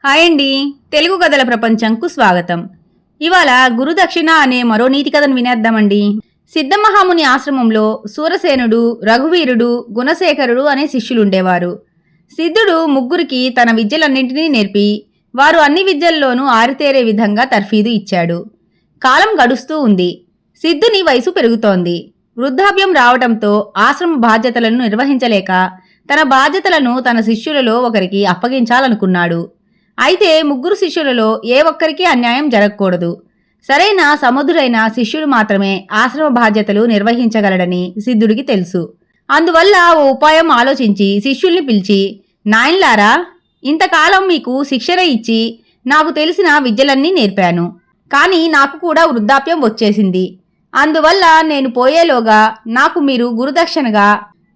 Hi అండి. తెలుగు కథల ప్రపంచంకు స్వాగతం. ఇవాళ గురుదక్షిణ అనే మరో నీతి కథను వినేద్దామండి. సిద్ధమహాముని ఆశ్రమంలో సూరసేనుడు, రఘువీరుడు, గుణశేఖరుడు అనే శిష్యులుండేవారు. సిద్ధుడు ముగ్గురికి తన విద్యలన్నింటినీ నేర్పి వారు అన్ని విద్యల్లోనూ ఆరితేరే విధంగా తర్ఫీదు ఇచ్చాడు. కాలం గడుస్తూ ఉంది. సిద్ధుని వయసు పెరుగుతోంది. వృద్ధాప్యం రావటంతో ఆశ్రమ బాధ్యతలను నిర్వహించలేక తన బాధ్యతలను తన శిష్యులలో ఒకరికి అప్పగించాలనుకున్నాడు. అయితే ముగ్గురు శిష్యులలో ఏ ఒక్కరికి అన్యాయం జరగకూడదు. సరైన సమర్థుడైన శిష్యుడు మాత్రమే ఆశ్రమ బాధ్యతలు నిర్వహించగలడని సిద్ధుడికి తెలుసు. అందువల్ల ఓ ఉపాయం ఆలోచించి శిష్యుల్ని పిలిచి, నాయన్లారా, ఇంతకాలం మీకు శిక్షణ ఇచ్చి నాకు తెలిసిన విద్యలన్నీ నేర్పాను. కానీ నాకు కూడా వృద్ధాప్యం వచ్చేసింది. అందువల్ల నేను పోయేలోగా నాకు మీరు గురుదక్షిణగా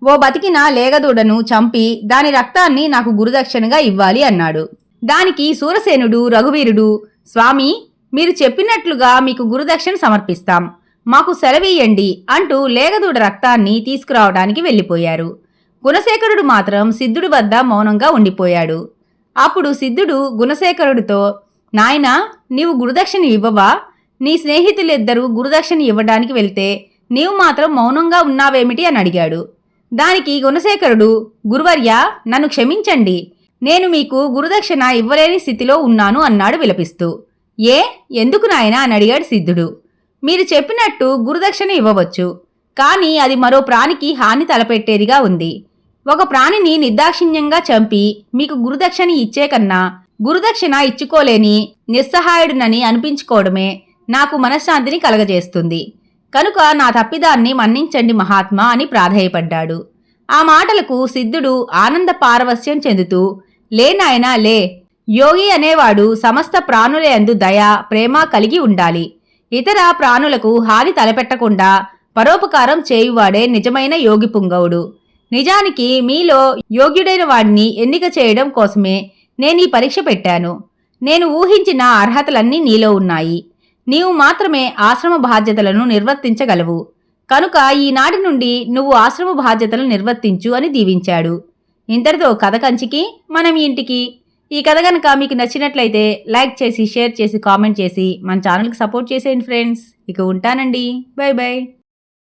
ఓ బతికిన లేగదూడను చంపి దాని రక్తాన్ని నాకు గురుదక్షిణగా ఇవ్వాలి అన్నాడు. దానికి సూరసేనుడు, రఘువీరుడు, స్వామి, మీరు చెప్పినట్లుగా మీకు గురుదక్షిణ సమర్పిస్తాం, మాకు సెలవీయండి అంటూ లేగదూడ రక్తాన్ని తీసుకురావడానికి వెళ్ళిపోయారు. గుణశేఖరుడు మాత్రం సిద్ధుడి వద్ద మౌనంగా ఉండిపోయాడు. అప్పుడు సిద్ధుడు గుణశేఖరుడితో, నాయనా, నీవు గురుదక్షిణ ఇవ్వవా? నీ స్నేహితులిద్దరూ గురుదక్షిణ ఇవ్వడానికి వెళ్తే నీవు మాత్రం మౌనంగా ఉన్నావేమిటి అని అడిగాడు. దానికి గుణశేఖరుడు, గురువర్య, నన్ను క్షమించండి, నేను మీకు గురుదక్షిణ ఇవ్వలేని స్థితిలో ఉన్నాను అన్నాడు విలపిస్తూ. ఎందుకు నాయనా అని అడిగాడు సిద్ధుడు. మీరు చెప్పినట్టు గురుదక్షిణ ఇవ్వవచ్చు, కానీ అది మరో ప్రాణికి హాని తలపెట్టేదిగా ఉంది. ఒక ప్రాణిని నిర్దాక్షిణ్యంగా చంపి మీకు గురుదక్షిణ ఇచ్చే కన్నా గురుదక్షిణ ఇచ్చుకోలేని నిస్సహాయుడినని అనిపించుకోవడమే నాకు మనశ్శాంతిని కలగజేస్తుంది. కనుక నా తప్పిదాన్ని మన్నించండి మహాత్మా అని ప్రాధేయపడ్డాడు. ఆ మాటలకు సిద్ధుడు ఆనంద పారవస్యం చెందుతూ, లే నాయనా లే, యోగి అనేవాడు సమస్త ప్రాణుల యందు దయ, ప్రేమ కలిగి ఉండాలి. ఇతర ప్రాణులకు హాని తలపెట్టకుండా పరోపకారం చేయువాడే నిజమైన యోగి పుంగవుడు. నిజానికి మీలో యోగ్యుడైన వాడిని ఎన్నిక చేయడం కోసమే నేనీ పరీక్ష పెట్టాను. నేను ఊహించిన అర్హతలన్నీ నీలో ఉన్నాయి. నీవు మాత్రమే ఆశ్రమ బాధ్యతలను నిర్వర్తించగలవు. కనుక ఈనాటి నుండి నువ్వు ఆశ్రమ బాధ్యతలను నిర్వర్తించు అని దీవించాడు. ఇంతటితో కథ కంచికి మనం ఇంటికి. ఈ కథ కనుక మీకు నచ్చినట్లయితే లైక్ చేసి, షేర్ చేసి, కామెంట్ చేసి మన ఛానల్కి సపోర్ట్ చేసేయండి ఫ్రెండ్స్. ఇక ఉంటానండి. By by.